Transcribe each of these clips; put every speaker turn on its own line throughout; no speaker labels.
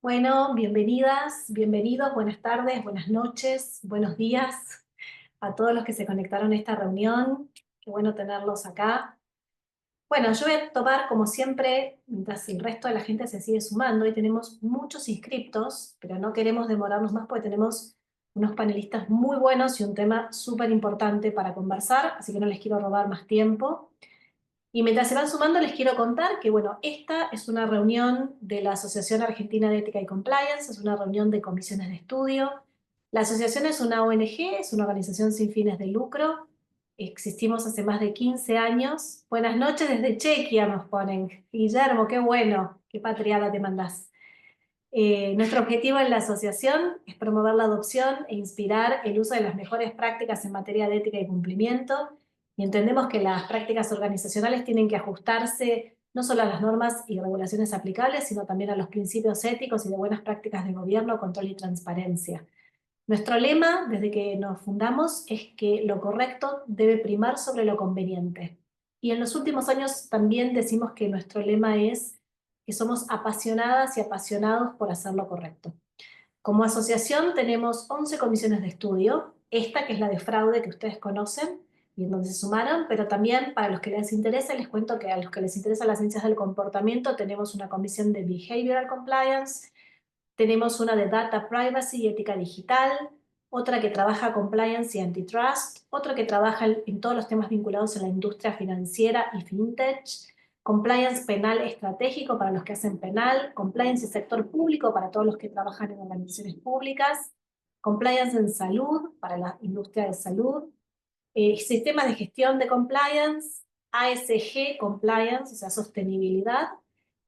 Bueno, bienvenidas, bienvenidos, buenas tardes, buenas noches, buenos días a todos los que se conectaron a esta reunión. Qué bueno tenerlos acá. Bueno, yo voy a tomar, como siempre, mientras el resto de la gente se sigue sumando, y tenemos muchos inscriptos, pero no queremos demorarnos más porque tenemos unos panelistas muy buenos y un tema súper importante para conversar, así que no les quiero robar más tiempo. Y mientras se van sumando, les quiero contar que, bueno, esta es una reunión de la Asociación Argentina de Ética y Compliance, es una reunión de comisiones de estudio. La asociación es una ONG, es una organización sin fines de lucro. Existimos hace más de 15 años. Buenas noches desde Chequia, nos ponen. Guillermo, qué bueno, qué patriada te mandás. Nuestro objetivo en la asociación es promover la adopción e inspirar el uso de las mejores prácticas en materia de ética y cumplimiento, y entendemos que las prácticas organizacionales tienen que ajustarse no solo a las normas y regulaciones aplicables, sino también a los principios éticos y de buenas prácticas de gobierno, control y transparencia. Nuestro lema, desde que nos fundamos, es que lo correcto debe primar sobre lo conveniente. Y en los últimos años también decimos que nuestro lema es que somos apasionadas y apasionados por hacer lo correcto. Como asociación tenemos 11 comisiones de estudio, esta que es la de fraude que ustedes conocen y en donde se sumaron, pero también para los que les interesa, les cuento que a los que les interesan las ciencias del comportamiento tenemos una comisión de behavioral compliance, tenemos una de data privacy y ética digital, otra que trabaja compliance y antitrust, otra que trabaja en todos los temas vinculados a la industria financiera y fintech, compliance penal estratégico para los que hacen penal, compliance y sector público para todos los que trabajan en organizaciones públicas, compliance en salud para la industria de salud, sistemas de gestión de compliance, ASG compliance, o sea, sostenibilidad,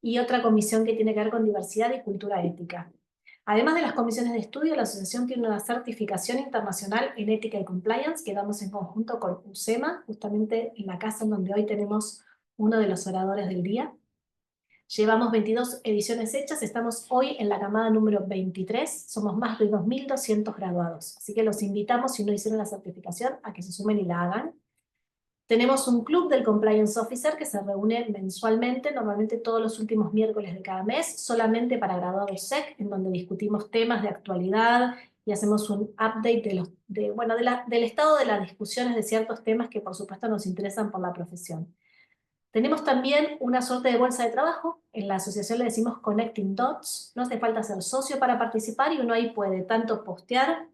y otra comisión que tiene que ver con diversidad y cultura ética. Además de las comisiones de estudio, la asociación tiene una certificación internacional en ética y compliance que damos en conjunto con CEMA, justamente en la casa en donde hoy tenemos uno de los oradores del día. Llevamos 22 ediciones hechas, estamos hoy en la camada número 23, somos más de 2.200 graduados, así que los invitamos, si no hicieron la certificación, a que se sumen y la hagan. Tenemos un club del Compliance Officer que se reúne mensualmente, normalmente todos los últimos miércoles de cada mes, solamente para graduados SEC, en donde discutimos temas de actualidad y hacemos un update del estado de las discusiones de ciertos temas que por supuesto nos interesan por la profesión. Tenemos también una suerte de bolsa de trabajo, en la asociación le decimos Connecting Dots, no hace falta ser socio para participar y uno ahí puede tanto postear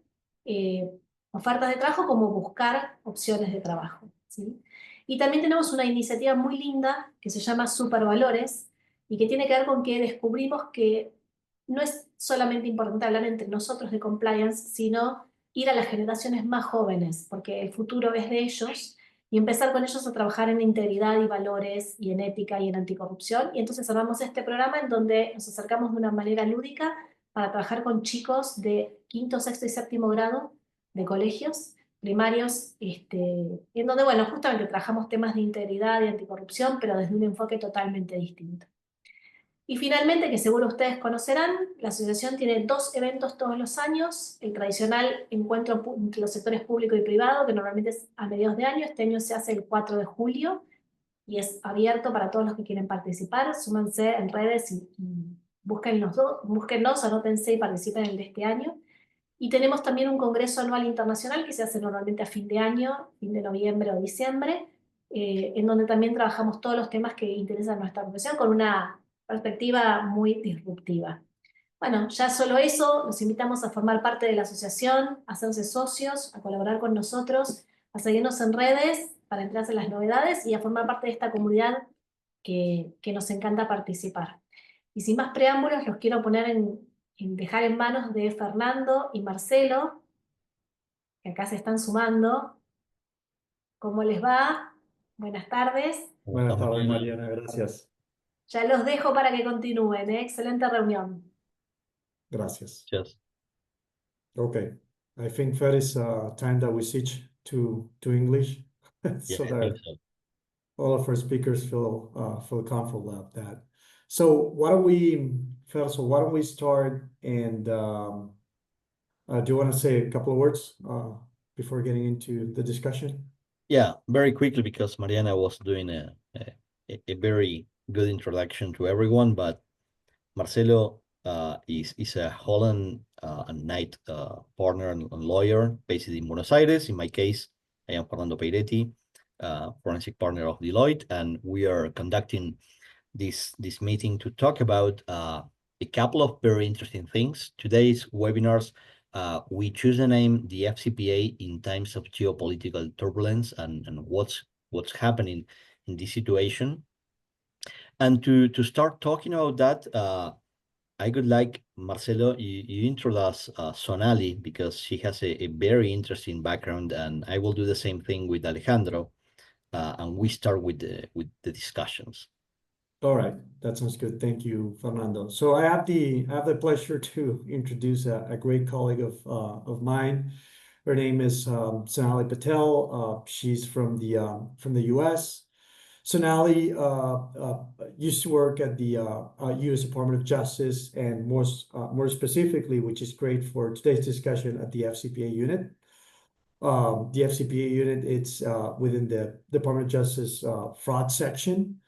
ofertas de trabajo como buscar opciones de trabajo, ¿sí? Y también tenemos una iniciativa muy linda que se llama Supervalores y que tiene que ver con que descubrimos que no es solamente importante hablar entre nosotros de compliance, sino ir a las generaciones más jóvenes, porque el futuro es de ellos, y empezar con ellos a trabajar en integridad y valores, y en ética y en anticorrupción. Y entonces armamos este programa en donde nos acercamos de una manera lúdica para trabajar con chicos de quinto, sexto y séptimo grado de colegios primarios, en donde, bueno, justamente trabajamos temas de integridad y anticorrupción, pero desde un enfoque totalmente distinto. Y finalmente, que seguro ustedes conocerán, la asociación tiene 2 eventos todos los años, el tradicional encuentro entre los sectores público y privado, que normalmente es a mediados de año, este año se hace el 4 de julio, y es abierto para todos los que quieren participar, súmanse en redes y búsquennos, anótense y participen en el de este año. Y tenemos también un congreso anual internacional que se hace normalmente a fin de año, fin de noviembre o diciembre, en donde también trabajamos todos los temas que interesan a nuestra profesión con una perspectiva muy disruptiva. Bueno, ya solo eso, los invitamos a formar parte de la asociación, a hacerse socios, a colaborar con nosotros, a seguirnos en redes para enterarse en las novedades y a formar parte de esta comunidad que nos encanta participar. Y sin más preámbulos, los quiero poner dejar en manos de Fernando y Marcelo, que acá se están sumando. ¿Cómo les va? Buenas tardes.
Buenas tardes, Mariana, gracias.
Ya los dejo para que continúen, ¿eh? Excelente reunión.
Gracias.
Yes.
Okay, I think that is time that we switch to English, so
Yeah, I
that
think so.
all of our speakers feel comfortable about that. So why don't we start and do you want to say a couple of words before getting into the discussion?
Yeah, very quickly, because Mariana was doing a very good introduction to everyone, but Marcelo is a Holland and Knight partner and lawyer based in Buenos Aires. In my case, I am Fernando Peyretti, forensic partner of Deloitte, and we are conducting this meeting to talk about a couple of very interesting things. Today's webinars, we choose the name the FCPA in times of geopolitical turbulence and what's happening in this situation. And to start talking about that, I would like, Marcelo, you introduce Sonali, because she has a very interesting background, and I will do the same thing with Alejandro, and we start with the discussions.
All right, that sounds good. Thank you, Fernando. So I have the pleasure to introduce a great colleague of mine. Her name is Sonali Patel. She's from the U.S. Sonali used to work at the U.S. Department of Justice, and more specifically, which is great for today's discussion, at the FCPA unit. The FCPA unit, it's within the Department of Justice fraud section.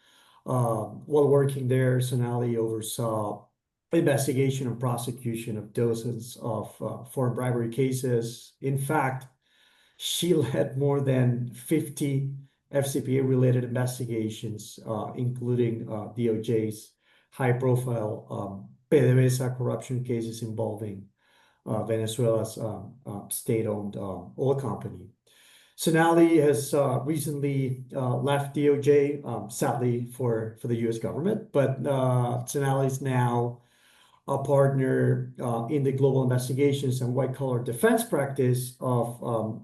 While working there, Sonali oversaw investigation and prosecution of dozens of foreign bribery cases. In fact, she led more than 50 FCPA-related investigations, including DOJ's high-profile PDVSA corruption cases involving Venezuela's state-owned oil company. Sonali has recently left DOJ, sadly for the U.S. government, but Sonali is now a partner in the global investigations and white-collar defense practice of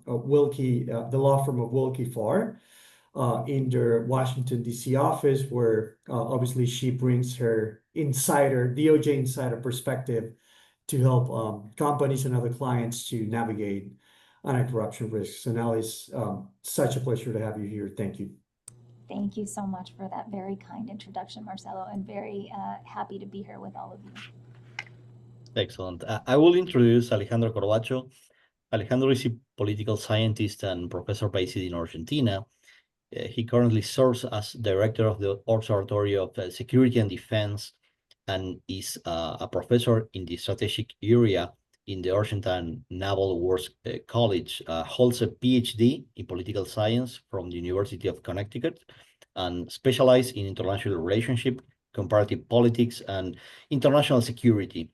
Willkie, the law firm of Willkie Farr, in their Washington, D.C. office, where obviously she brings her DOJ insider perspective to help companies and other clients to navigate anti-corruption risks. Sonali, it's such a pleasure to have you here. Thank you.
Thank you so much for that very kind introduction, Marcelo, and very happy to be here with all of you.
Excellent. I will introduce Alejandro Corbacho. Alejandro is a political scientist and professor based in Argentina. He currently serves as director of the Observatorio of Security and Defense, and is a professor in the strategic area in the Argentine Naval Wars College. Holds a PhD in political science from the University of Connecticut, and specialized in international relationship, comparative politics, and international security.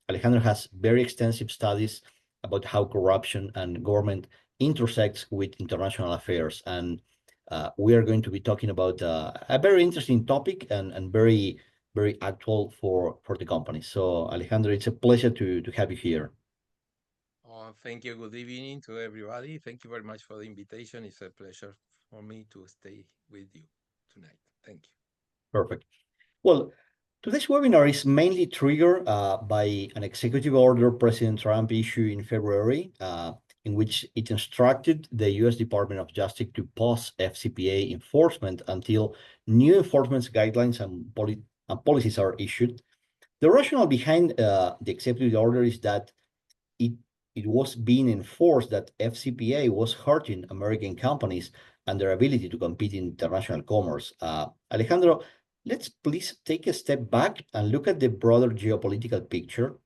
Alejandro has very extensive studies about how corruption and government intersects with international affairs. And we are going to be talking about a very interesting topic and very actual for the company. So Alejandro, it's a pleasure to have you here.
Thank you. Good evening to everybody. Thank you very much for the invitation. It's a pleasure for me to stay with you tonight. Thank you.
Perfect. Well, today's webinar is mainly triggered by an executive order President Trump issued in February, in which it instructed the U.S. Department of Justice to pause FCPA enforcement until new enforcement guidelines and policies are issued. The rationale behind the executive order is that it was being enforced that FCPA was hurting American companies and their ability to compete in international commerce. Alejandro, let's please take a step back and look at the broader geopolitical picture.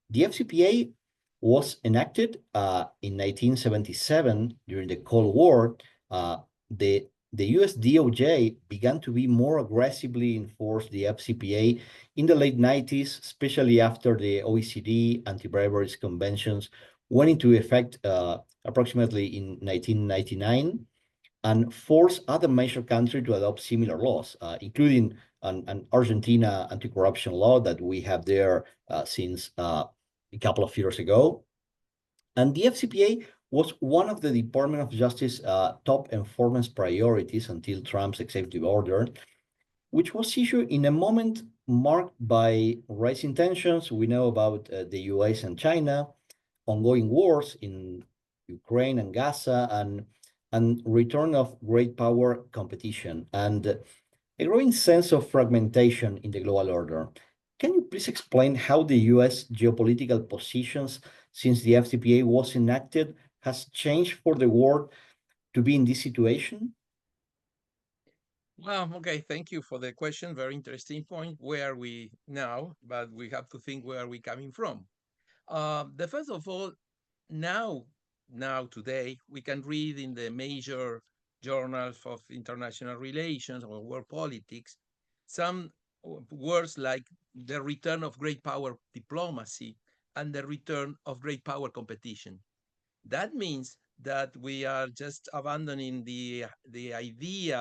The FCPA was enacted in 1977 during the Cold War. The US DOJ began to be more aggressively enforce the FCPA in the late 90s, especially after the OSyD anti-bribery conventions went into effect approximately in 1999, and forced other major countries to adopt similar laws, including an Argentina anti-corruption law that we have there since a couple of years ago. And the FCPA was one of the Department of Justice top enforcement priorities until Trump's executive order, which was issued in a moment marked by rising tensions. We know about the US and China, ongoing wars in Ukraine and Gaza, and return of great power competition, and a growing sense of fragmentation in the global order. Can you please explain how the US geopolitical positions since the FCPA was enacted has changed for the world to be in this situation?
Well, okay, thank you for the question. Very interesting point. Where are we now? But we have to think where are we coming from. The first of all, now today, we can read in the major journals of international relations or world politics some words like the return of great power diplomacy and the return of great power competition. That means that we are just abandoning the idea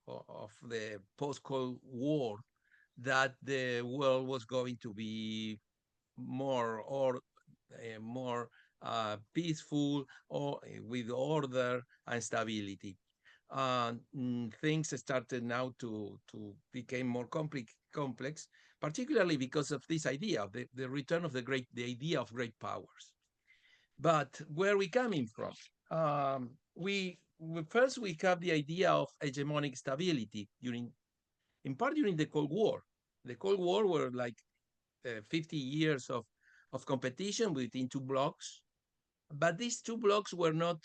of the post-Cold War that the world was going to be more peaceful or with order and stability. Things started now to become more complex, particularly because of this idea of the return of the idea of great powers. But where are we coming from? First we have the idea of hegemonic stability in part during the Cold War. The Cold War were like 50 years of competition between two blocks, but these two blocks were not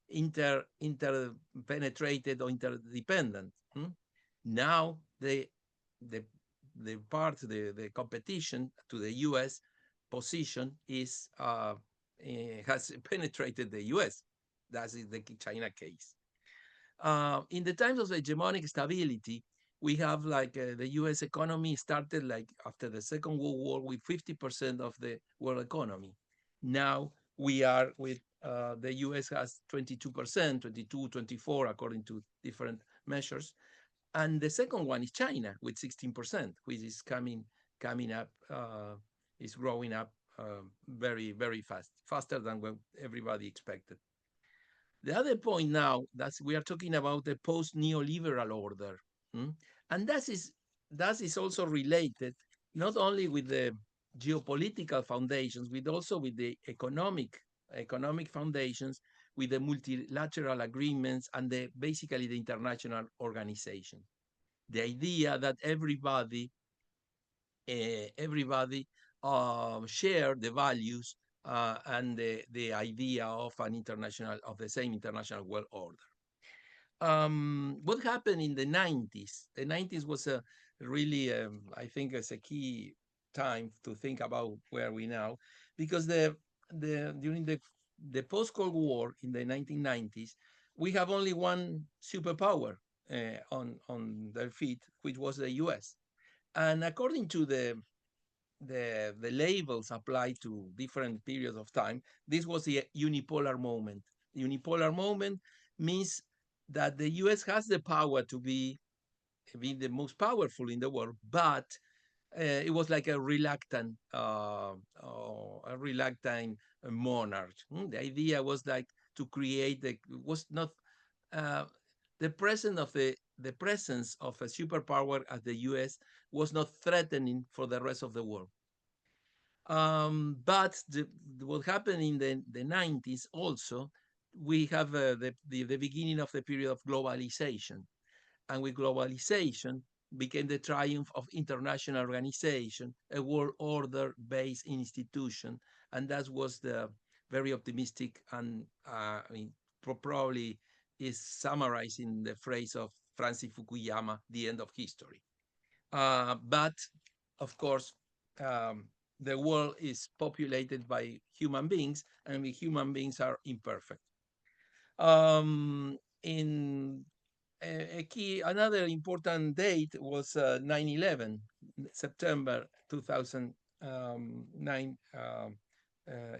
interpenetrated or interdependent. Now the competition to the U.S. position has penetrated the U.S. That is the China case. In the times of hegemonic stability, we have like the U.S. economy started like after the Second World War with 50% of the world economy. Now we are with the U.S. has 22%, 22, 24, according to different measures. And the second one is China with 16%, which is coming up, is growing up very, very fast, faster than what everybody expected. The other point now that we are talking about the post-neoliberal order, and that is also related not only with the geopolitical foundations, but also with the economic foundations, with the multilateral agreements and basically the international organization. The idea that everybody share the values and the idea of the same international world order. What happened in the 90s? The 90s was a really, I think, it's a key time to think about where we now, because during the post-Cold War in the 1990s, we have only one superpower on their feet, which was the U.S. And according to the labels applied to different periods of time, this was the unipolar moment. The unipolar moment means that the U.S. has the power to be the most powerful in the world, but it was like a reluctant monarch. The idea was like to create the presence of a superpower as the U.S. was not threatening for the rest of the world. But what happened in the 90s also, we have the beginning of the period of globalization. And with globalization became the triumph of international organization, a world order-based institution. And that was the very optimistic and probably is summarized in the phrase of Francis Fukuyama, the end of history. But of course, the world is populated by human beings, and the human beings are imperfect. Another important date was 9/11, September 2009,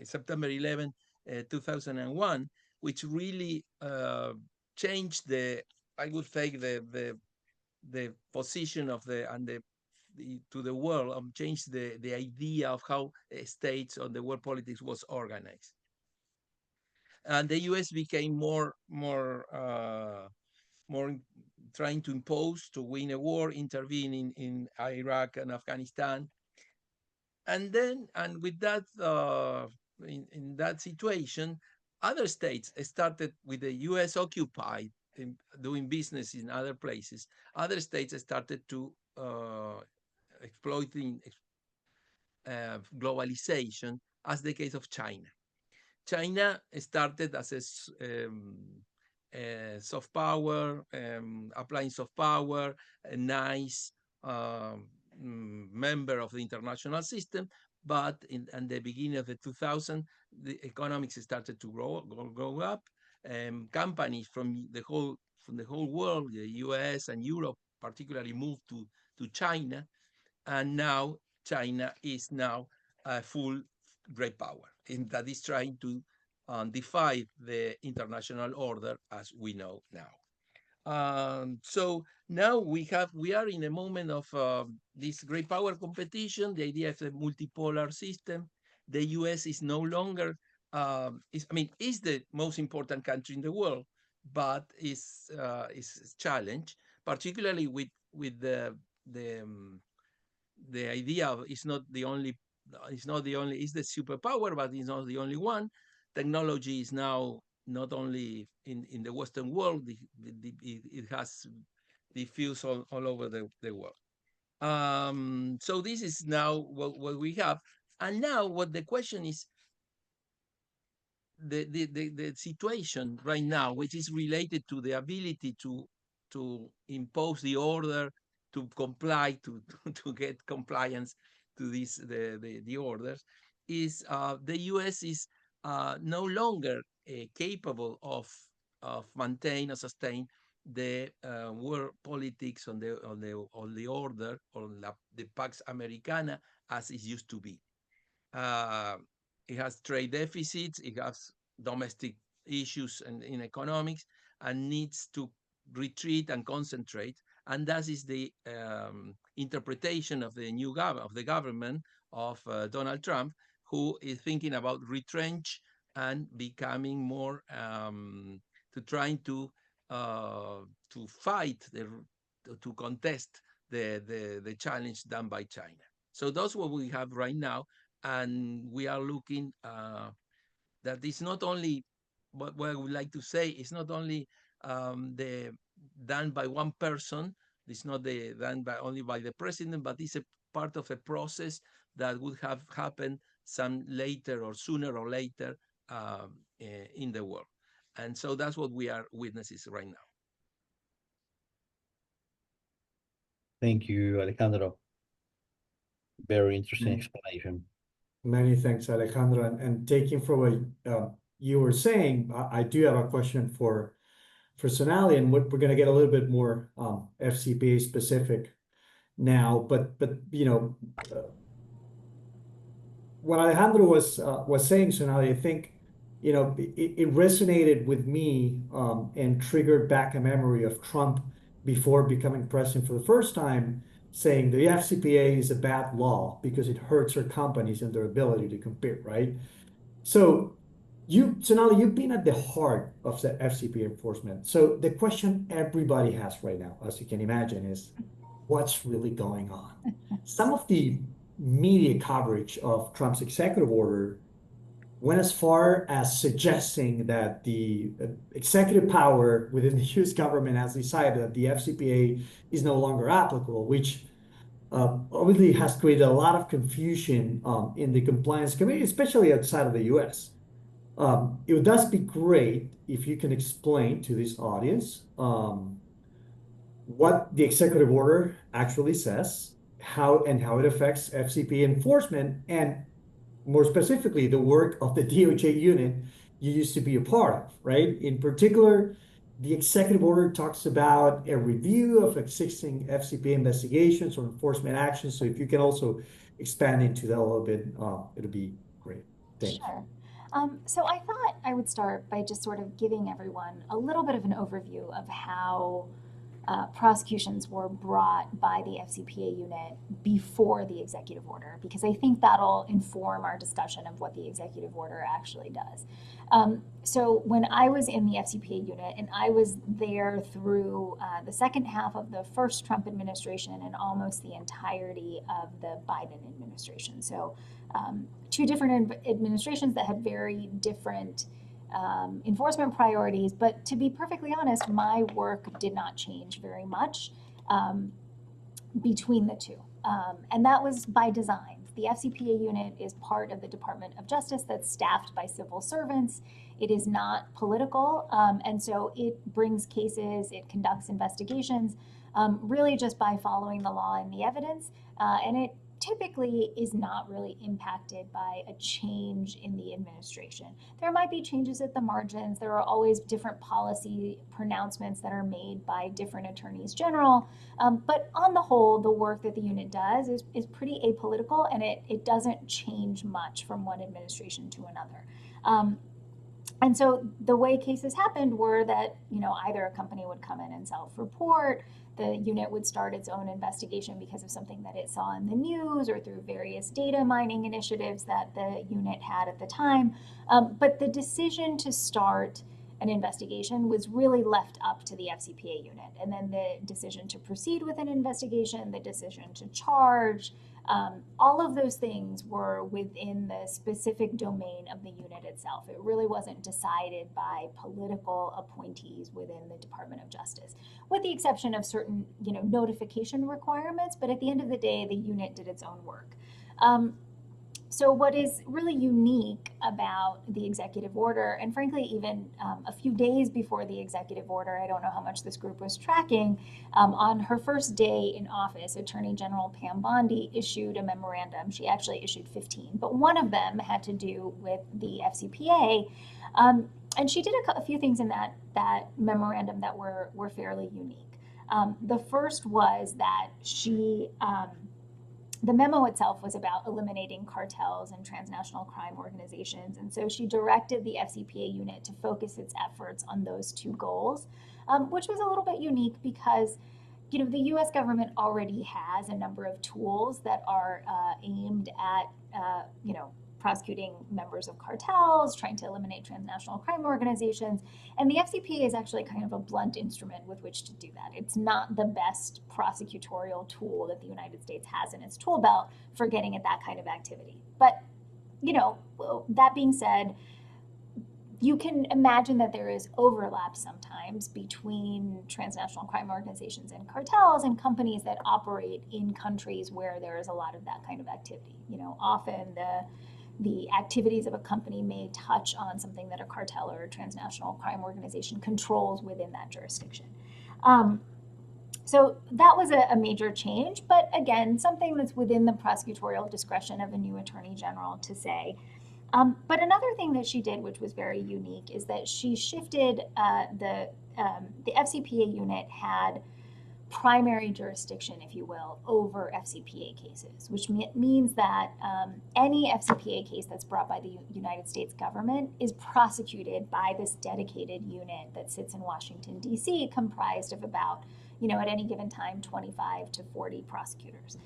September 11, 2001, which really changed I would say the position of to the world, changed the idea of how states or the world politics was organized. And the U.S. became more trying to impose, to win a war, intervening in Iraq and Afghanistan. And with that, in that situation, other states started with the U.S. occupied, doing business in other places. Other states started to exploiting globalization, as the case of China. China started as soft power, applying soft power, a nice member of the international system. But in the beginning of the 2000s, the economics started to grow up. Companies from the whole world, the US and Europe particularly, moved to China, and now China is now a full great power, and that is trying to defy the international order as we know now. So now we are in a moment of this great power competition. The idea is a multipolar system. The US is no longer is the most important country in the world, but is challenged, particularly with the idea of it's the superpower, but it's not the only one. Technology is now not only in the Western world, it has diffused all over the world. So this is now what we have. And now what the question is, the situation right now, which is related to the ability to impose the order, to comply, to get compliance to the orders, is the US is no longer capable of maintain or sustain the world politics on the order, on the Pax Americana as it used to be. It has trade deficits, it has domestic issues in economics, and needs to retreat and concentrate. And that is the interpretation of the new government of Donald Trump, who is thinking about retrench and becoming more trying to fight to contest the challenge done by China. So that's what we have right now, and we are looking that it's not only what I would like to say. It's not only done by one person. It's not done only by the president, but it's a part of a process that would have happened sooner or later in the world. And so that's what we are witnesses right now.
Thank you, Alejandro. Very interesting explanation.
Many thanks, Alejandro. And taking from what you were saying, I do have a question for Sonali, and we're going to get a little bit more FCPA specific now. But you know, what Alejandro was saying, Sonali, I think it resonated with me and triggered back a memory of Trump before becoming president for the first time, saying the FCPA is a bad law because it hurts our companies and their ability to compete, right? So Sonali, you've been at the heart of the FCPA enforcement. So the question everybody has right now, as you can imagine, is what's really going on? Some of the media coverage of Trump's executive order went as far as suggesting that the executive power within the US government has decided that the FCPA is no longer applicable, which obviously has created a lot of confusion in the compliance community, especially outside of the US. It would thus be great if you can explain to this audience what the executive order actually says, how it affects FCPA enforcement, and more specifically, the work of the DOJ unit you used to be a part of, right? In particular, the executive order talks about a review of existing FCPA investigations or enforcement actions. So if you can also expand into that a little bit, it'll be great. Thanks.
Sure. So I thought I would start by just sort of giving everyone a little bit of an overview of how prosecutions were brought by the FCPA unit before the executive order, because I think that'll inform our discussion of what the executive order actually does. So when I was in the FCPA unit, and I was there through the second half of the first Trump administration and almost the entirety of the Biden administration. So two different administrations that had very different enforcement priorities, but to be perfectly honest, my work did not change very much between the two. And that was by design. The FCPA unit is part of the Department of Justice that's staffed by civil servants. It is not political, and so it brings cases, it conducts investigations, really just by following the law and the evidence, and it typically is not really impacted by a change in the administration. There might be changes at the margins. There are always different policy pronouncements that are made by different attorneys general. But on the whole, the work that the unit does is pretty apolitical, and it doesn't change much from one administration to another. And so the way cases happened were that, either a company would come in and self-report, the unit would start its own investigation because of something that it saw in the news or through various data mining initiatives that the unit had at the time. But the decision to start an investigation was really left up to the FCPA unit. And then the decision to proceed with an investigation, the decision to charge, all of those things were within the specific domain of the unit itself. It really wasn't decided by political appointees within the Department of Justice, with the exception of certain, notification requirements. But at the end of the day, the unit did its own work. So what is really unique about the executive order, and frankly, even a few days before the executive order, I don't know how much this group was tracking, on her first day in office, Attorney General Pam Bondi issued a memorandum. She actually issued 15, but one of them had to do with the FCPA. And she did a few things in that memorandum that were fairly unique. The first was that the memo itself was about eliminating cartels and transnational crime organizations. And so she directed the FCPA unit to focus its efforts on those two goals, which was a little bit unique because, the U.S. government already has a number of tools that are aimed at, prosecuting members of cartels, trying to eliminate transnational crime organizations. And the FCPA is actually kind of a blunt instrument with which to do that. It's not the best prosecutorial tool that the United States has in its tool belt for getting at that kind of activity. But, that being said, you can imagine that there is overlap sometimes between transnational crime organizations and cartels and companies that operate in countries where there is a lot of that kind of activity. Often the activities of a company may touch on something that a cartel or a transnational crime organization controls within that jurisdiction. So that was a major change, but again, something that's within the prosecutorial discretion of a new attorney general to say. But another thing that she did, which was very unique, is that she shifted the FCPA unit had primary jurisdiction, if you will, over FCPA cases, which means that any FCPA case that's brought by the United States government is prosecuted by this dedicated unit that sits in Washington, D.C., comprised of about, at any given time, 25 to 40 prosecutors.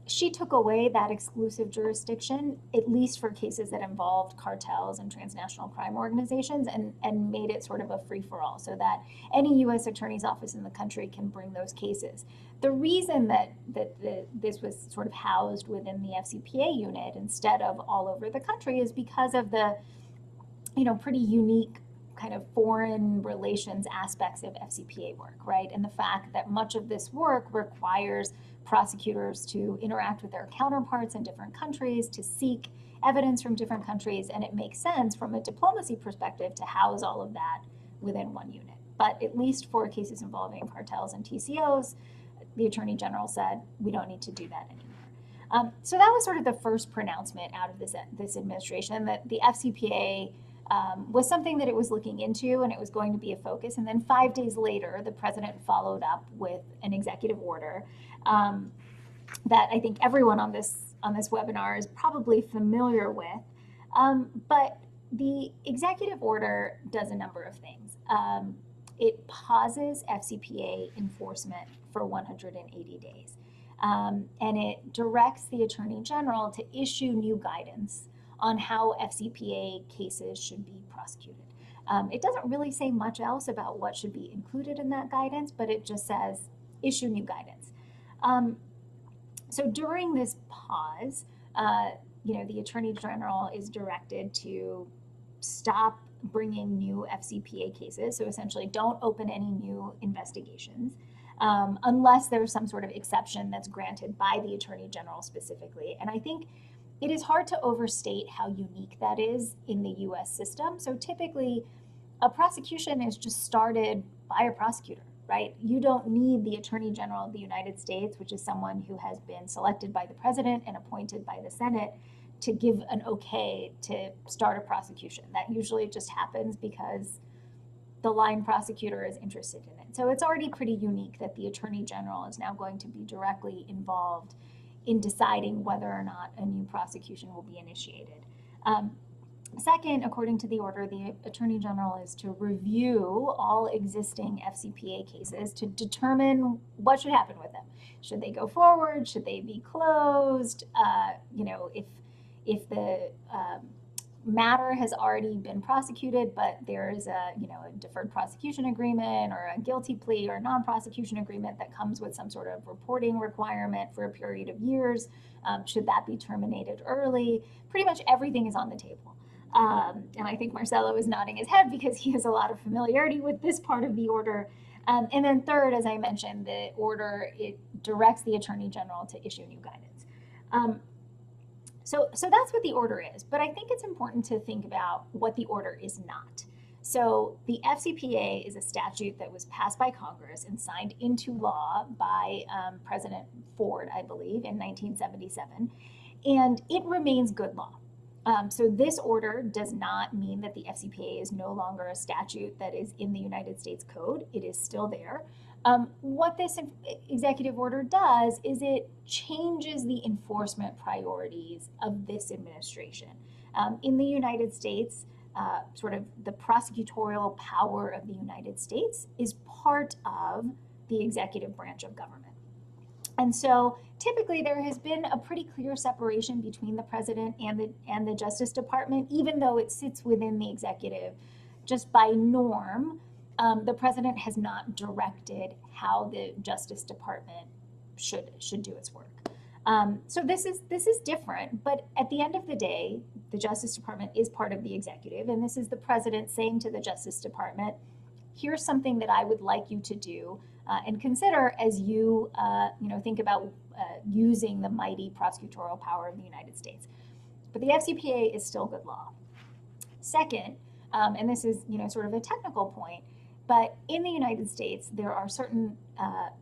She took away that exclusive jurisdiction, at least for cases that involved cartels and transnational crime organizations, and made it sort of a free-for-all so that any U.S. attorney's office in the country can bring those cases. The reason that this was sort of housed within the FCPA unit instead of all over the country is because of the, pretty unique kind of foreign relations aspects of FCPA work, right? And the fact that much of this work requires prosecutors to interact with their counterparts in different countries, to seek evidence from different countries, and it makes sense from a diplomacy perspective to house all of that within one unit. But at least for cases involving cartels and TCOs, the Attorney General said, we don't need to do that anymore. So that was sort of the first pronouncement out of this administration, that the FCPA was something that it was looking into and it was going to be a focus. And then 5 days later, the president followed up with an executive order that I think everyone on this webinar is probably familiar with. But the executive order does a number of things. It pauses FCPA enforcement for 180 days. And it directs the Attorney General to issue new guidance on how FCPA cases should be prosecuted. It doesn't really say much else about what should be included in that guidance, but it just says issue new guidance. So during this pause, the Attorney General is directed to stop bringing new FCPA cases. So essentially don't open any new investigations. unless there's some sort of exception that's granted by the Attorney General specifically. And I think it is hard to overstate how unique that is in the US system. So typically, a prosecution is just started by a prosecutor, right? You don't need the Attorney General of the United States, which is someone who has been selected by the president and appointed by the Senate, to give an okay to start a prosecution. That usually just happens because the line prosecutor is interested in it. So it's already pretty unique that the Attorney General is now going to be directly involved in deciding whether or not a new prosecution will be initiated. Second, according to the order, the Attorney General is to review all existing FCPA cases to determine what should happen with them. Should they go forward? Should they be closed? If the matter has already been prosecuted, but there is a deferred prosecution agreement or a guilty plea or non-prosecution agreement that comes with some sort of reporting requirement for a period of years, should that be terminated early? Pretty much everything is on the table. And I think Marcelo is nodding his head because he has a lot of familiarity with this part of the order. And then third, as I mentioned, the order, it directs the Attorney General to issue new guidance. So that's what the order is. But I think it's important to think about what the order is not. So the FCPA is a statute that was passed by Congress and signed into law by President Ford, I believe, in 1977. And it remains good law. So this order does not mean that the FCPA is no longer a statute that is in the United States Code. It is still there. What this executive order does is it changes the enforcement priorities of this administration. In the United States, sort of the prosecutorial power of the United States is part of the executive branch of government. And so typically there has been a pretty clear separation between the president and the Justice Department, even though it sits within the executive. Just by norm, the president has not directed how the Justice Department should do its work. So this is different, but at the end of the day, the Justice Department is part of the executive, and this is the president saying to the Justice Department, here's something that I would like you to do and consider as you think about using the mighty prosecutorial power of the United States. But the FCPA is still good law. Second, and this is sort of a technical point, but in the United States, there are certain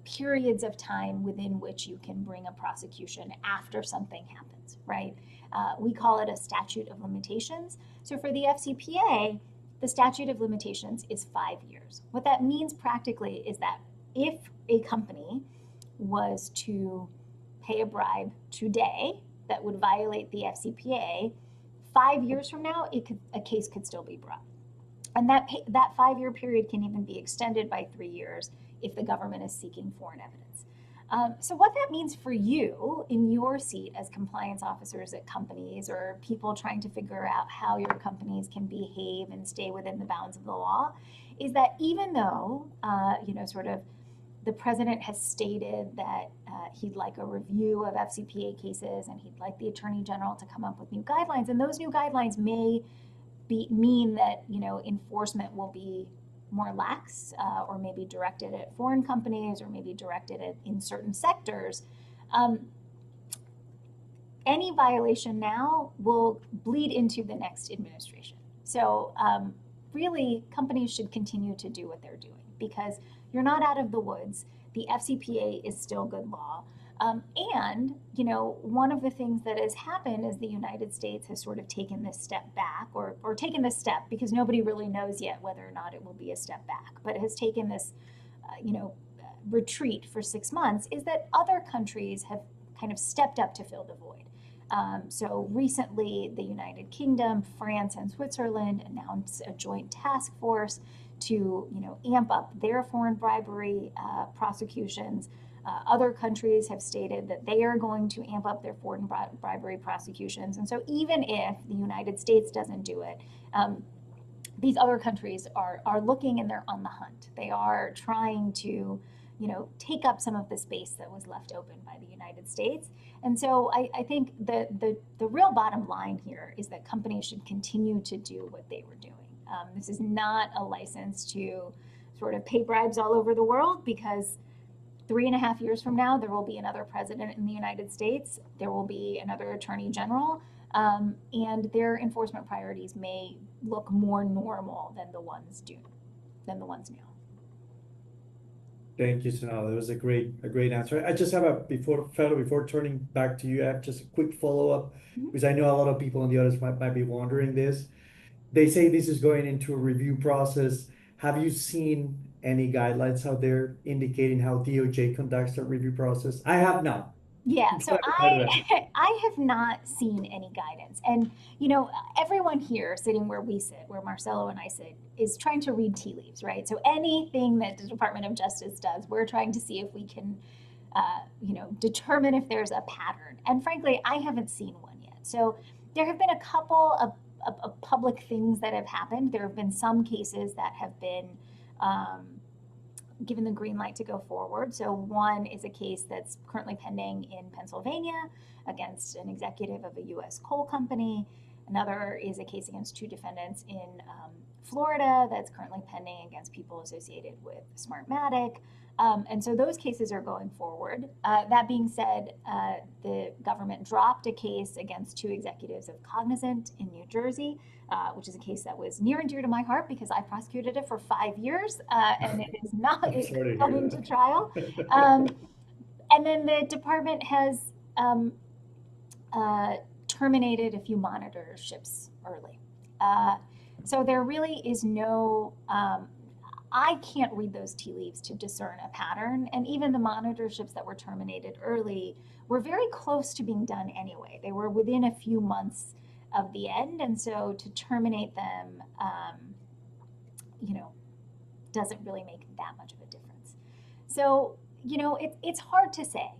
periods of time within which you can bring a prosecution after something happens, right? We call it a statute of limitations. So for the FCPA, the statute of limitations is 5 years. What that means practically is that if a company was to pay a bribe today that would violate the FCPA, 5 years from now, a case could still be brought. And that 5-year period can even be extended by 3 years if the government is seeking foreign evidence. So what that means for you in your seat as compliance officers at companies or people trying to figure out how your companies can behave and stay within the bounds of the law is that even though, sort of the president has stated that he'd like a review of FCPA cases and he'd like the Attorney General to come up with new guidelines, and those new guidelines may mean that enforcement will be more lax or maybe directed at foreign companies or maybe directed in certain sectors. Any violation now will bleed into the next administration. So really, companies should continue to do what they're doing because you're not out of the woods. The FCPA is still good law. And one of the things that has happened is the United States has sort of taken this step back or taken this step because nobody really knows yet whether or not it will be a step back, but has taken this, retreat for 6 months, is that other countries have kind of stepped up to fill the void. So recently, the United Kingdom, France, and Switzerland announced a joint task force to, amp up their foreign bribery prosecutions. Other countries have stated that they are going to amp up their foreign bribery prosecutions. And so even if the United States doesn't do it, these other countries are looking and they're on the hunt. They are trying to, take up some of the space that was left open by the United States. And so I think the real bottom line here is that companies should continue to do what they were doing. This is not a license to sort of pay bribes all over the world because 3.5 years from now, there will be another president in the United States. There will be another attorney general. And their enforcement priorities may look more normal than the ones now.
Thank you, Sonali. That was a great answer. I just have before turning back to you, I have just a quick follow-up, because I know a lot of people in the audience might be wondering this. They say this is going into a review process. Have you seen any guidelines out there indicating how DOJ conducts that review process? I have not.
Yeah, so I have not seen any guidance. And, everyone here sitting where we sit, where Marcelo and I sit, is trying to read tea leaves, right? So anything that the Department of Justice does, we're trying to see if we can, determine if there's a pattern. And frankly, I haven't seen one yet. So there have been a couple of public things that have happened. There have been some cases that have been given the green light to go forward. So one is a case that's currently pending in Pennsylvania against an executive of a U.S. coal company. Another is a case against 2 defendants in Florida that's currently pending against people associated with Smartmatic. And so those cases are going forward. That being said, the government dropped a case against 2 executives of Cognizant in New Jersey, which is a case that was near and dear to my heart because I prosecuted it for 5 years, and it is not coming to trial. And then the department has terminated a few monitorships early. So there really is no, I can't read those tea leaves to discern a pattern. And even the monitorships that were terminated early were very close to being done anyway. They were within a few months of the end. And so to terminate them, doesn't really make that much of a difference. So, it's hard to say.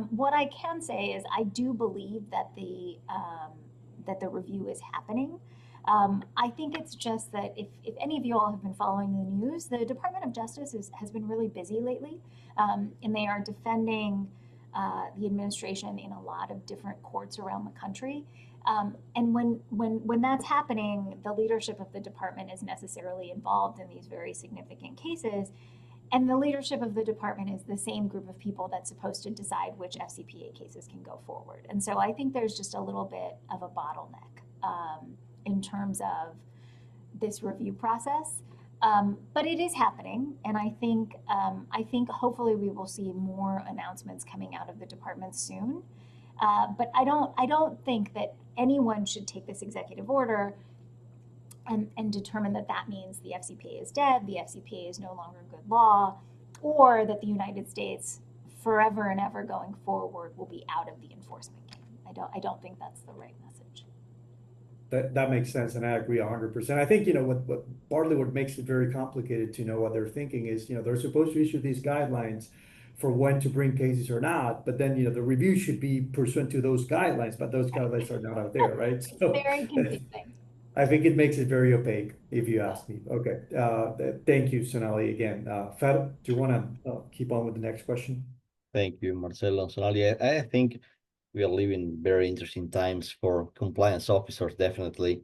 What I can say is I do believe that the review is happening. I think it's just that if any of you all have been following the news, the Department of Justice has been really busy lately, and they are defending the administration in a lot of different courts around the country. And when that's happening, the leadership of the department is necessarily involved in these very significant cases. And the leadership of the department is the same group of people that's supposed to decide which FCPA cases can go forward. And so I think there's just a little bit of a bottleneck in terms of this review process. But it is happening, and I think hopefully we will see more announcements coming out of the department soon. But I don't think that anyone should take this executive order and determine that means the FCPA is dead, the FCPA is no longer good law, or that the United States forever and ever going forward will be out of the enforcement game. I don't think that's the right message.
That makes sense, and I agree 100%. I think what makes it very complicated to know what they're thinking is they're supposed to issue these guidelines for when to bring cases or not, but then the review should be pursuant to those guidelines, but those guidelines are not out there, right? So
very confusing.
I think it makes it very opaque, if you ask me. Okay, thank you, Sonali, again. Fer, do you want to keep on with the next question?
Thank you, Marcelo. Sonali, I think we are living very interesting times for compliance officers, definitely.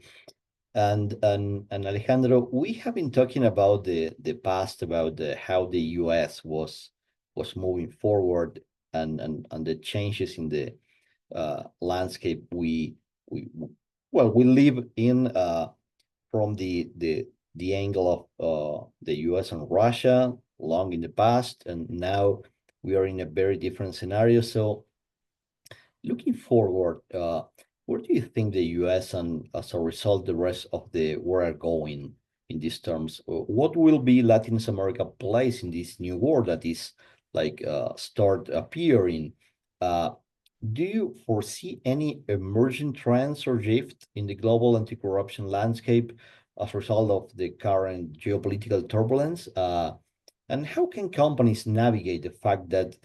And Alejandro, we have been talking about the past, about how the US was moving forward and the changes in the landscape we live in from the angle of the US and Russia long in the past, and now we are in a very different scenario. So looking forward, where do you think the US and as a result the rest of the world are going in these terms? What will be Latin America's place in this new world that is start appearing? Do you foresee any emerging trends or shift in the global anti-corruption landscape as a result of the current geopolitical turbulence? And how can companies navigate the fact that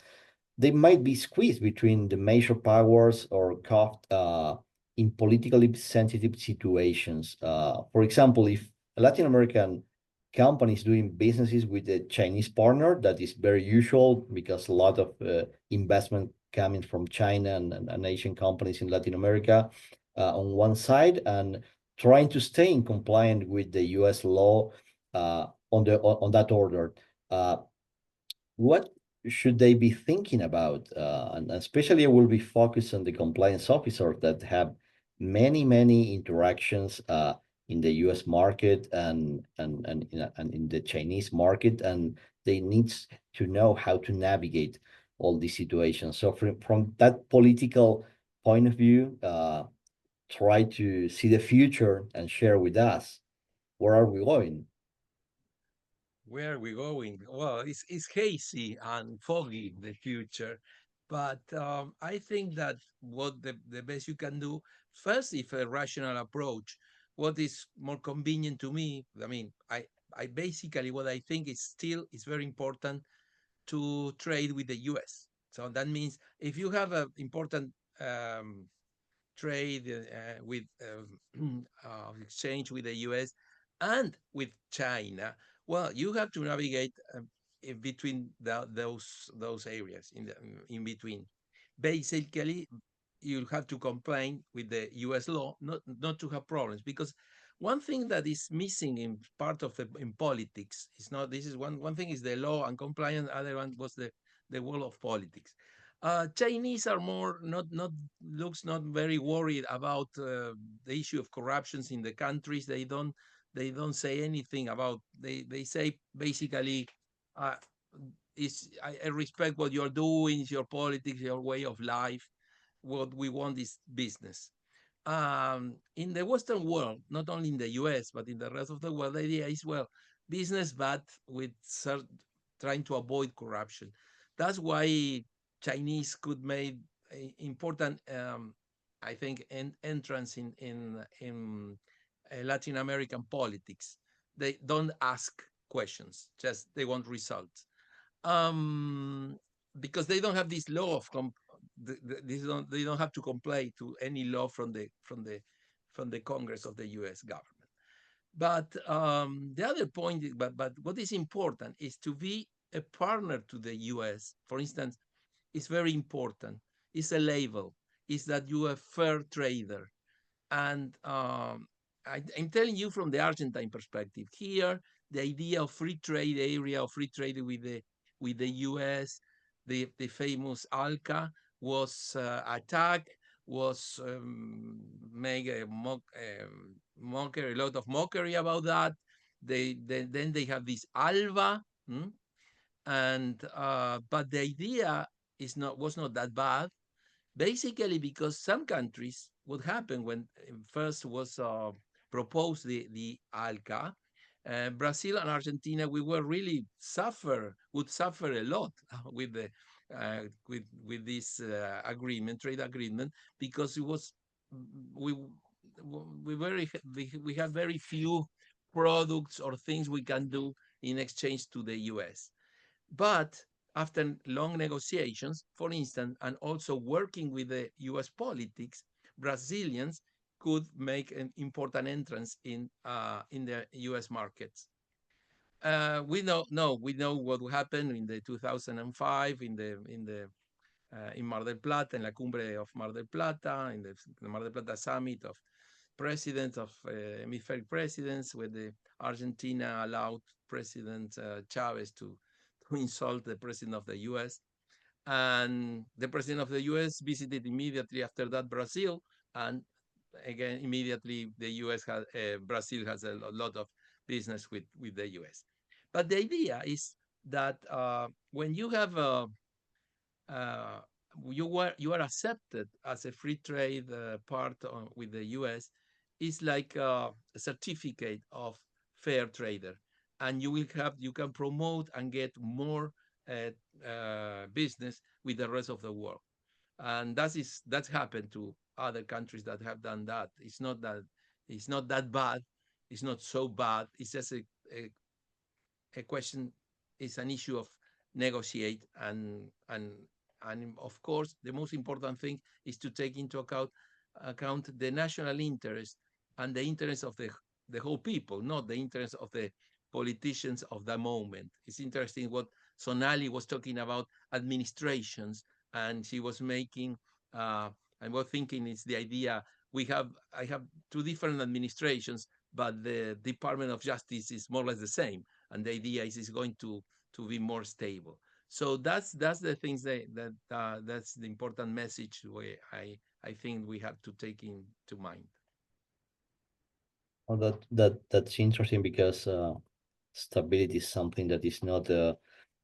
they might be squeezed between the major powers or caught in politically sensitive situations? For example, if a Latin American company is doing businesses with a Chinese partner, that is very usual because a lot of investment coming from China and Asian companies in Latin America on one side, and trying to stay in compliant with the US law on that order. What should they be thinking about? And especially I will be focused on the compliance officer that have many interactions in the U.S. market and in the Chinese market, and they need to know how to navigate all these situations. So from that political point of view, try to see the future and share with us where are we going.
Where are we going? Well, it's hazy and foggy, the future. But I think that what the best you can do, first, if a rational approach, what is more convenient to me, I mean, I basically, what I think is still is very important to trade with the US. So that means if you have an important trade with exchange with the US and with China, well, you have to navigate in between those areas in between. Basically, you'll have to comply with the U.S. law, not to have problems, because one thing that is missing in part of in politics is not. This is one thing is the law and compliance. Other one was the world of politics. Chinese are more looks not very worried about the issue of corruptions in the countries. They don't say anything about. They say basically, I respect what you're doing, it's your politics, your way of life. What we want is business. In the Western world, not only in the US, but in the rest of the world, the idea is, well, business, but with trying to avoid corruption. That's why Chinese could make important, I think, entrance in Latin American politics. They don't ask questions, just they want results. Because they don't have this law of they don't have to comply to any law from the Congress of the U.S. government. But the other point, but what is important is to be a partner to the U.S. For instance, is very important. It's a label. Is that you are a fair trader, and I'm telling you from the Argentine perspective. Here, the idea of free trade area, of free trade with the U.S., the famous ALCA was attacked, was make a mockery, a lot of mockery about that. Then they have this ALVA, and but the idea was not that bad. Basically, because some countries, what happened when first was proposed the ALCA, Brazil and Argentina, we were really would suffer a lot with the with this agreement, trade agreement, because it was we have very few products or things we can do in exchange to the US. But after long negotiations, for instance, and also working with the US politics, Brazilians could make an important entrance in the US markets. We know what happened in the 2005 in Mar del Plata, in la cumbre of Mar del Plata, in the Mar del Plata summit of presidents of hemispheric presidents, where the Argentina allowed President Chavez to insult the president of the U.S. And the president of the U.S. visited immediately after that Brazil, and again immediately the U.S. Brazil has a lot of business with the U.S. But the idea is that when you have you are accepted as a free trade part with the U.S., it's like a certificate of fair trader, and you can promote and get more business with the rest of the world. And that's happened to other countries that have done that. It's not that bad. It's not so bad. It's just a question. It's an issue of negotiate and of course the most important thing is to take into account the national interest and the interest of the whole people, not the interest of the politicians of the moment. It's interesting what Sonali was talking about administrations, and she was making and was thinking it's the idea I have two different administrations, but the Department of Justice is more or less the same, and the idea is it's going to be more stable. So that's the things that's the important message where I think we have to take into mind.
Well, that's interesting because stability is something that is not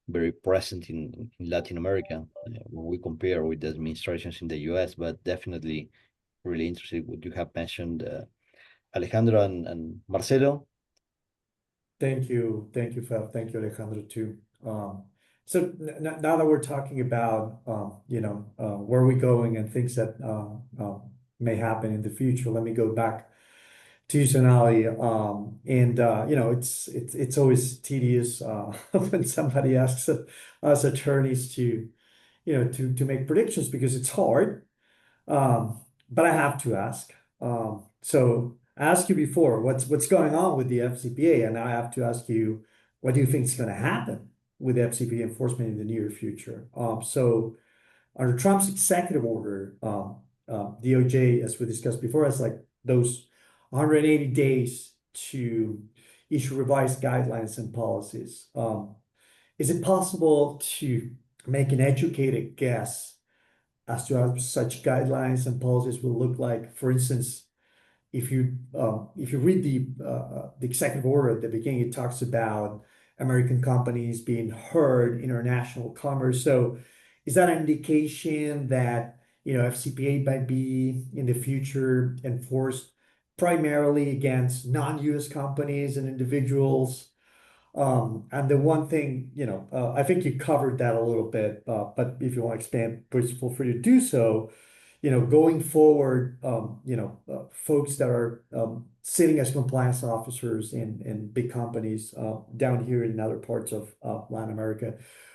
very present in Latin America when we compare with the administrations in the US, but definitely really interesting what you have mentioned, Alejandro and Marcelo.
Thank you, Fel. Thank you, Alejandro, too. So now that we're talking about where we're going and things that may happen in the future, let me go back to you, Sonali. It's always tedious when somebody asks us attorneys to make predictions because it's hard. But I have to ask. So I asked you before, what's going on with the FCPA, and now I have to ask you, what do you think is going to happen with the FCPA enforcement in the near future? So under Trump's executive order, DOJ, as we discussed before, has like those 180 days to issue revised guidelines and policies. Is it possible to make an educated guess as to how such guidelines and policies will look like? For instance, if you read the executive order at the beginning, it talks about American companies being heard in international commerce. So is that an indication that FCPA might be in the future enforced primarily against non-US companies and individuals? And the one thing, I think you covered that a little bit, but if you want to expand, please feel free to do so. Going forward, folks that are sitting as compliance officers in big companies down here in other parts of Latin America,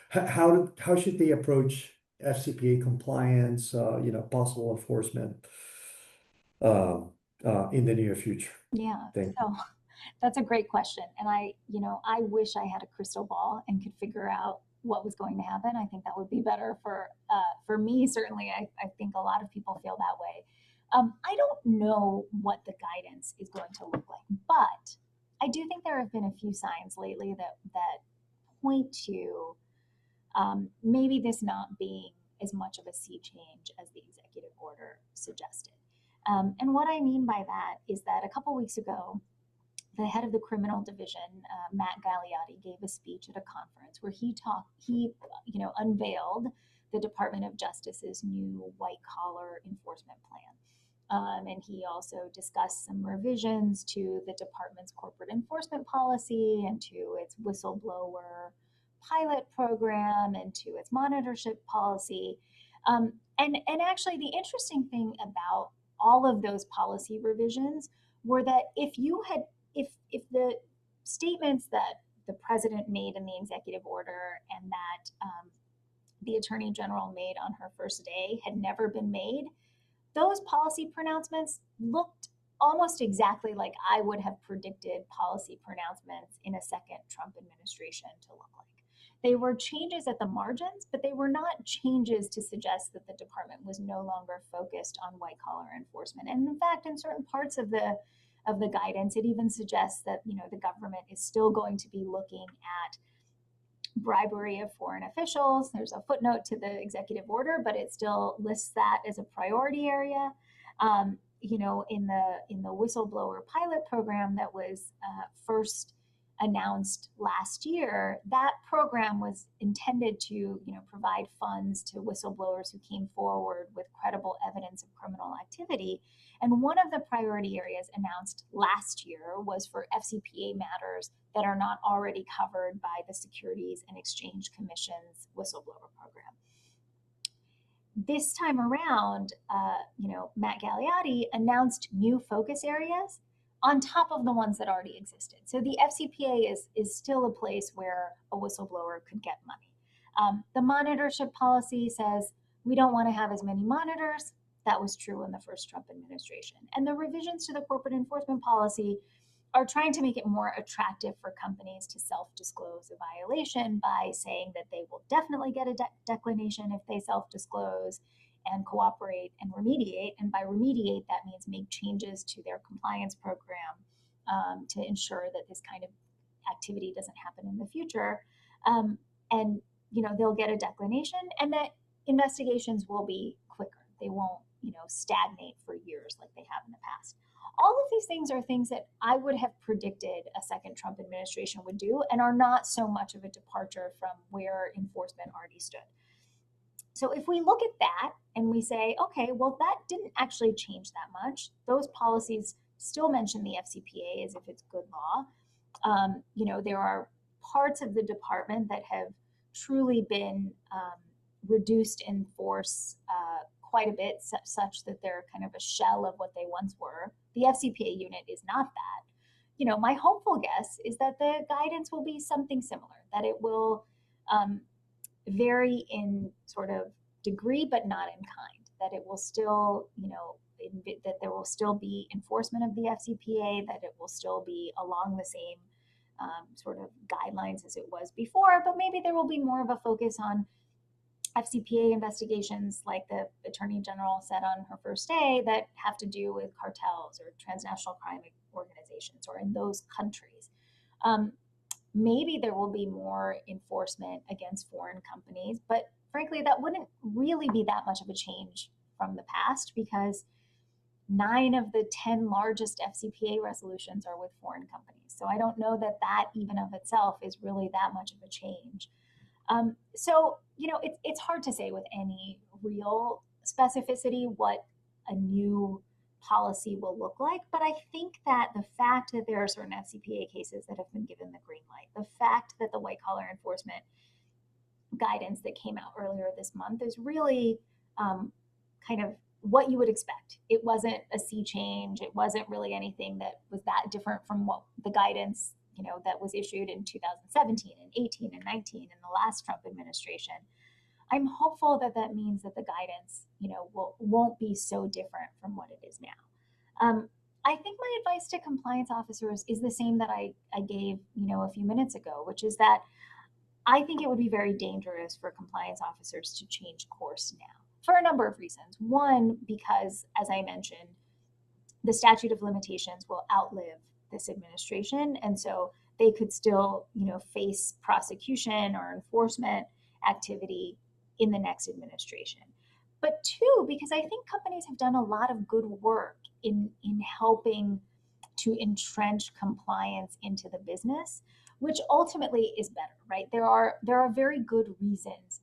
how should they approach FCPA compliance, possible enforcement in the near future?
Yeah.
Thank
so that's a great question. And I wish I had a crystal ball and could figure out what was going to happen. I think that would be better for me. Certainly, I think a lot of people feel that way. I don't know what the guidance is going to look like, but I do think there have been a few signs lately that point to maybe this not being as much of a sea change as the executive order suggested. And what I mean by that is that a couple weeks ago, the head of the criminal division, Matt Gallagher, gave a speech at a conference where he unveiled the Department of Justice's new white collar enforcement plan. And he also discussed some revisions to the department's corporate enforcement policy and to its whistleblower pilot program and to its monitorship policy. And actually, the interesting thing about all of those policy revisions were that if the statements that the president made in the executive order and that the attorney general made on her first day had never been made, those policy pronouncements looked almost exactly like I would have predicted policy pronouncements in a second Trump administration to look like. They were changes at the margins, but they were not changes to suggest that the department was no longer focused on white collar enforcement. And in fact, in certain parts of the guidance, it even suggests that the government is still going to be looking at bribery of foreign officials. There's a footnote to the executive order, but it still lists that as a priority area. In the whistleblower pilot program that was first announced last year, that program was intended to provide funds to whistleblowers who came forward with credible evidence of criminal activity. And one of the priority areas announced last year was for FCPA matters that are not already covered by the Securities and Exchange Commission's whistleblower program. This time around, Matt Gallagher announced new focus areas on top of the ones that already existed. So the FCPA is still a place where a whistleblower could get money. The monitorship policy says we don't want to have as many monitors. That was true in the first Trump administration. And the revisions to the corporate enforcement policy are trying to make it more attractive for companies to self-disclose a violation by saying that they will definitely get a declination if they self-disclose and cooperate and remediate. And by remediate, that means make changes to their compliance program to ensure that this kind of activity doesn't happen in the future. And they'll get a declination, and that investigations will be quicker. They won't, stagnate for years like they have in the past. All of these things are things that I would have predicted a second Trump administration would do, and are not so much of a departure from where enforcement already stood. So if we look at that and we say, okay, well, that didn't actually change that much. Those policies still mention the FCPA as if it's good law. There are parts of the department that have truly been reduced in force quite a bit, such that they're kind of a shell of what they once were. The FCPA unit is not that. My hopeful guess is that the guidance will be something similar, that it will vary in sort of degree, but not in kind, that it will still, that there will still be enforcement of the FCPA, that it will still be along the same sort of guidelines as it was before, but maybe there will be more of a focus on FCPA investigations, like the Attorney General said on her first day, that have to do with cartels or transnational crime organizations or in those countries. Maybe there will be more enforcement against foreign companies, but frankly, that wouldn't really be that much of a change from the past, because 9 of the 10 largest FCPA resolutions are with foreign companies. So I don't know that that even of itself is really that much of a change. It's hard to say with any real specificity what a new policy will look like, but I think that the fact that there are certain FCPA cases that have been given the green light, the fact that the white collar enforcement guidance that came out earlier this month is really kind of what you would expect. It wasn't a sea change. It wasn't really anything that was that different from what the guidance, that was issued in 2017 and 18 and 19 in the last Trump administration. I'm hopeful that that means that the guidance, won't be so different from what it is now. I think my advice to compliance officers is the same that I gave, a few minutes ago, which is that I think it would be very dangerous for compliance officers to change course now for a number of reasons. One, because, as I mentioned, the statute of limitations will outlive this administration, and so they could still, face prosecution or enforcement activity in the next administration. But 2, because I think companies have done a lot of good work in helping to entrench compliance into the business, which ultimately is better, right? There are very good reasons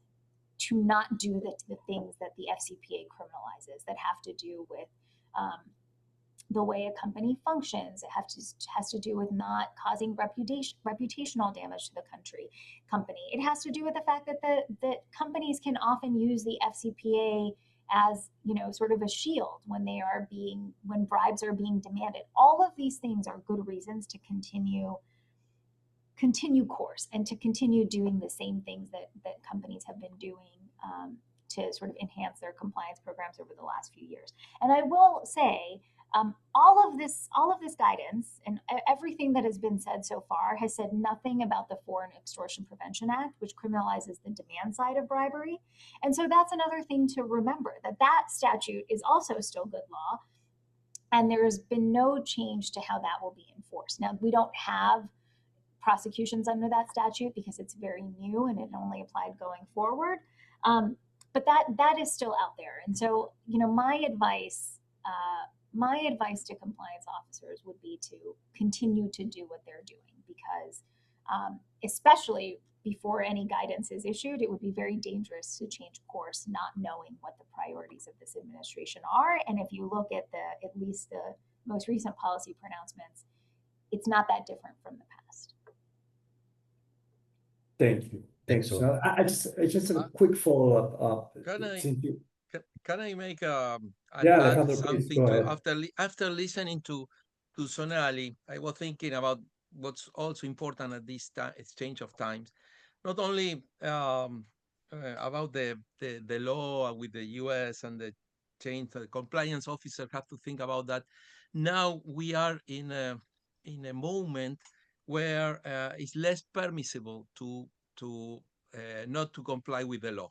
to not do the things that the FCPA criminalizes, that have to do with the way a company functions. It has to do with not causing reputational damage to the company. It has to do with the fact that companies can often use the FCPA as, sort of a shield when bribes are being demanded. All of these things are good reasons to continue course and to continue doing the same things that companies have been doing to sort of enhance their compliance programs over the last few years. And I will say, all of this guidance and everything that has been said so far has said nothing about the Foreign Extortion Prevention Act, which criminalizes the demand side of bribery. And so that's another thing to remember, that statute is also still good law, and there's been no change to how that will be enforced. Now, we don't have prosecutions under that statute because it's very new and it only applied going forward. But that is still out there. And so, my advice to compliance officers would be to continue to do what they're doing, because especially before any guidance is issued, it would be very dangerous to change course not knowing what the priorities of this administration are. And if you look at at least the most recent policy pronouncements, it's not that different from the past.
Thank you.
Thanks.
So I just a quick follow-up.
Can I make
Yeah,
add
Alejandro, please,
something
go
to
ahead.
after listening to Sonali? I was thinking about what's also important at this exchange of times, not only about the law with the U.S. and the change. The compliance officer have to think about that. Now we are in a moment where it's less permissible to not to comply with the law.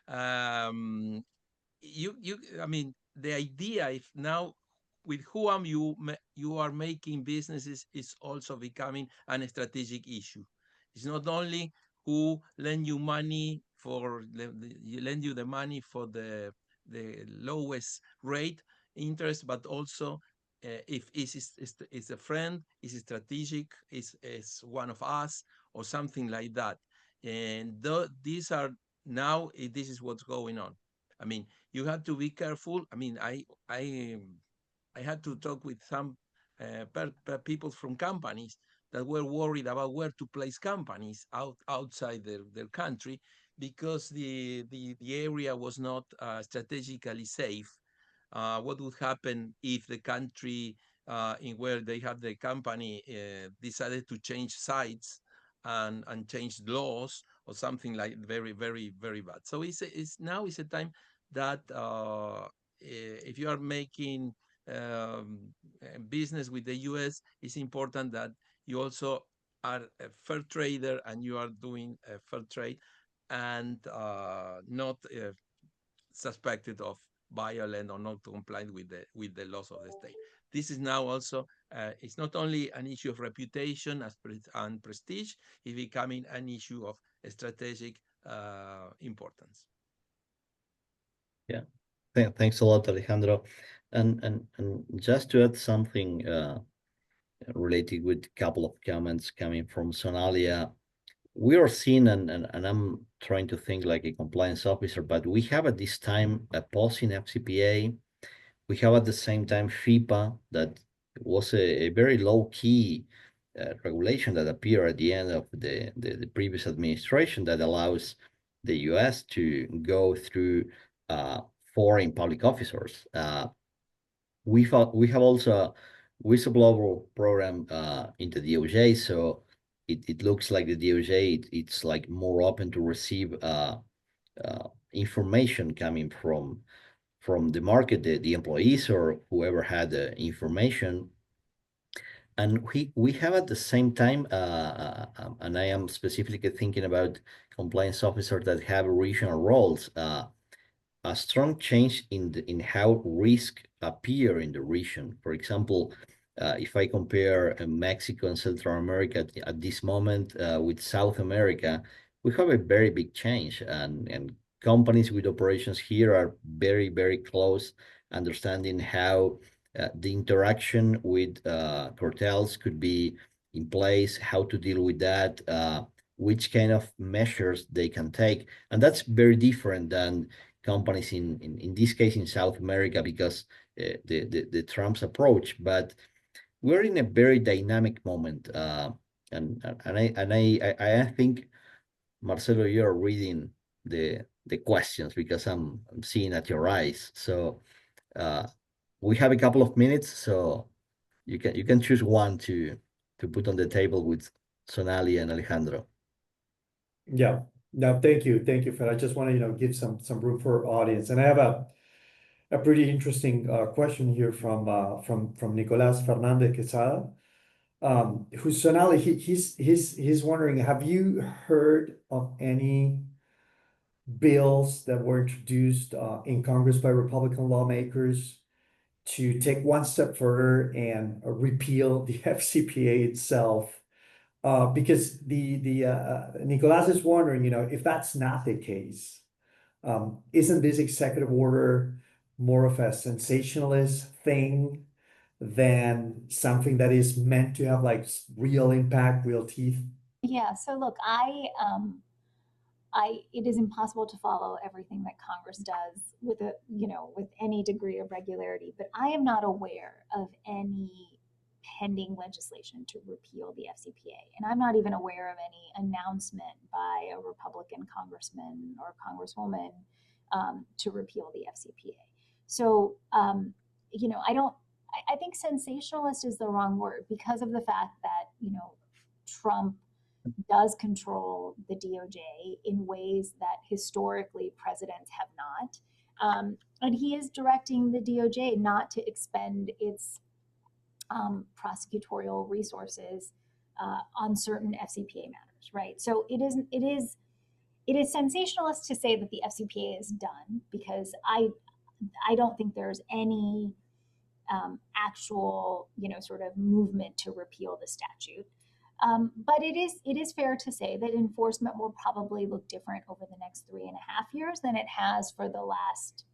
I mean, the idea, if now with whom you are making businesses, is also becoming a strategic issue. It's not only who lend you money lend you the money for the lowest rate interest, but also if is a friend, is strategic, is one of us, or something like that. And these are now this is what's going on. I mean, you have to be careful. I mean, I had to talk with some people from companies that were worried about where to place companies outside their country, because the area was not strategically safe. What would happen if the country in where they have the company decided to change sites and change laws or something like very, very, very bad? So now it's a time that if you are making business with the US, it's important that you also are a fair trader and you are doing a fair trade and not suspected of violent or not compliant with the laws of the state. This is now also it's not only an issue of reputation and prestige, it's becoming an issue of strategic importance.
Yeah, thanks a lot, Alejandro. And just to add something related with a couple of comments coming from Sonalia, we are seeing, and I'm trying to think like a compliance officer, but we have at this time a pause in FCPA. We have at the same time FIPA, that was a very low-key regulation that appeared at the end of the previous administration that allows the US to go through foreign public officers. We have also a whistleblower program in the DOJ, so it looks like the DOJ it's like more open to receive information coming from the market, the employees or whoever had the information. And we have at the same time, and I am specifically thinking about compliance officers that have regional roles, a strong change in how risk appear in the region. For example, if I compare Mexico and Central America at this moment with South America, we have a very big change, and companies with operations here are very, very close, understanding how the interaction with cartels could be in place, how to deal with that, which kind of measures they can take. And that's very different than companies in this case in South America, because the Trump's approach. But we're in a very dynamic moment, and I think, Marcelo, you're reading the questions because I'm seeing at your eyes. So we have a couple of minutes, so you can choose one to put on the table with Sonali and Alejandro.
Yeah. No, thank you, Fer. I just want to give some room for our audience, and I have a pretty interesting question here from Nicolás Fernández Quesada, who's Sonali. He's wondering, have you heard of any bills that were introduced in Congress by Republican lawmakers to take one step further and repeal the FCPA itself? Because Nicolás is wondering, if that's not the case, isn't this executive order more of a sensationalist thing than something that is meant to have like real impact, real teeth?
Yeah, so look, it is impossible to follow everything that Congress does with with any degree of regularity, but I am not aware of any pending legislation to repeal the FCPA. And I'm not even aware of any announcement by a Republican congressman or congresswoman to repeal the FCPA. So, I think sensationalist is the wrong word, because of the fact that, Trump does control the DOJ in ways that historically presidents have not. And he is directing the DOJ not to expend its prosecutorial resources on certain FCPA matters, right? So it is sensationalist to say that the FCPA is done, because I don't think there's any actual sort of movement to repeal the statute. But it is fair to say that enforcement will probably look different over the next 3.5 years than it has for the last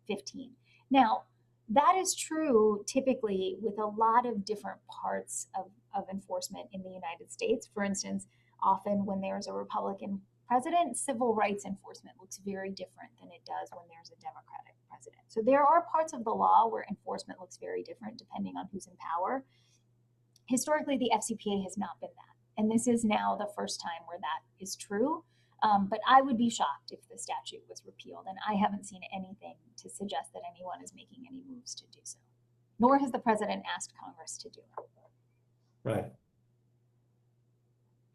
15. Now, that is true typically with a lot of different parts of enforcement in the United States. For instance, often when there's a Republican president, civil rights enforcement looks very different than it does when there's a Democratic president. So there are parts of the law where enforcement looks very different depending on who's in power. Historically, the FCPA has not been that. And this is now the first time where that is true. But I would be shocked if the statute was repealed. And I haven't seen anything to suggest that anyone is making any moves to do so. Nor has the president asked Congress to do it.
Right.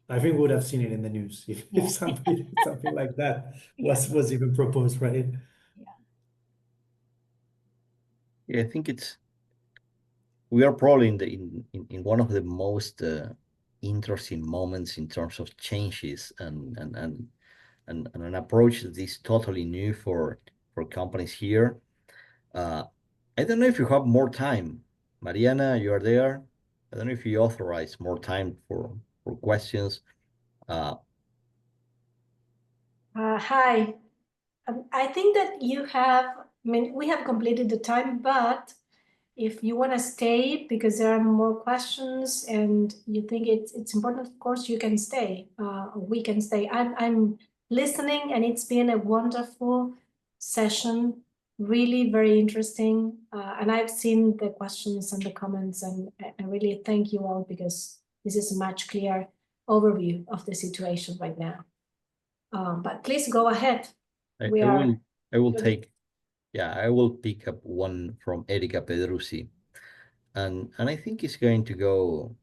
I think we would have seen it in the news if something like that was even proposed, right?
Yeah, I think we are probably in one of the most interesting moments in terms of changes and an approach that is totally new for companies here. I don't know if you have more time. Mariana, you are there. I don't know if you authorize more time for questions.
Hi. I think that we have completed the time, but if you want to stay because there are more questions and you think it's important, of course, you can stay. We can stay. I'm listening, and it's been a wonderful session, really very interesting. And I've seen the questions and the comments, and I really thank you all because this is a much clearer overview of the situation right now. But please go ahead.
I will pick up one from Erika Pedruzzi, and I think it's going to go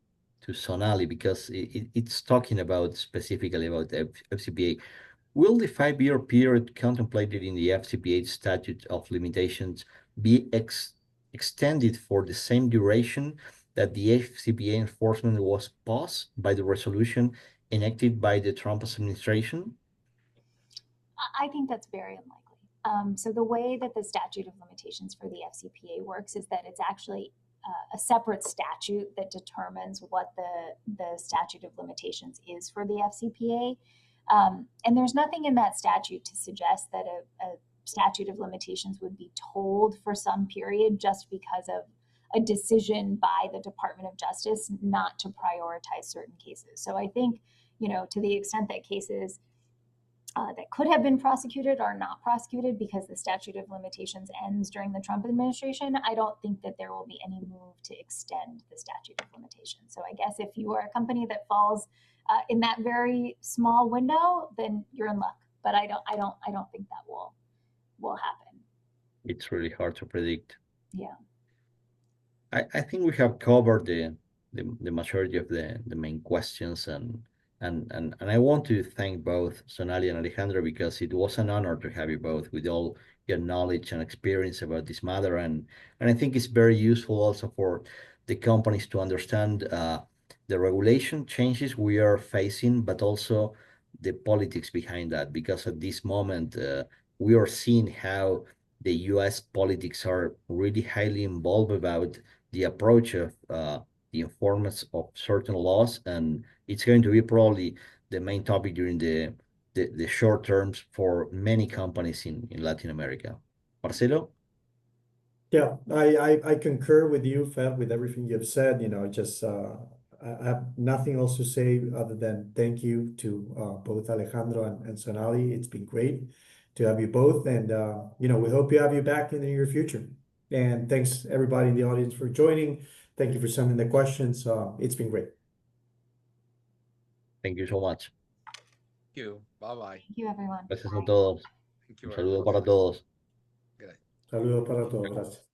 to Sonali because it's talking about specifically about FCPA. Will the 5-year period contemplated in the FCPA statute of limitations be extended for the same duration that the FCPA enforcement was paused by the resolution enacted by the Trump administration?
I think that's very unlikely. So the way that the statute of limitations for the FCPA works is that it's actually a separate statute that determines what the statute of limitations is for the FCPA. And there's nothing in that statute to suggest that a statute of limitations would be told for some period just because of a decision by the Department of Justice not to prioritize certain cases. So I think, to the extent that cases that could have been prosecuted are not prosecuted because the statute of limitations ends during the Trump administration, I don't think that there will be any move to extend the statute of limitations. So I guess if you are a company that falls in that very small window, then you're in luck. But I don't think that will happen.
It's really hard to predict.
Yeah.
I think we have covered the majority of the main questions, and I want to thank both Sonali and Alejandro because it was an honor to have you both with all your knowledge and experience about this matter, and I think it's very useful also for the companies to understand the regulation changes we are facing, but also the politics behind that, because at this moment we are seeing how the US politics are really highly involved about the approach of the enforcement of certain laws, and it's going to be probably the main topic during the short terms for many companies in Latin America. Marcelo?
Yeah, I concur with you, Fer, with everything you've said. Just I have nothing else to say other than thank you to both Alejandro and Sonali. It's been great to have you both, and we hope you have you back in the near future. And thanks everybody in the audience for joining. Thank you for sending the questions. It's been great.
Thank you so much.
Thank you. Bye-bye.
Thank you, everyone.
Gracias a todos.
Thank you
Un
very
saludo
much.
para todos.
Gracias.
Saludos para todos. Gracias.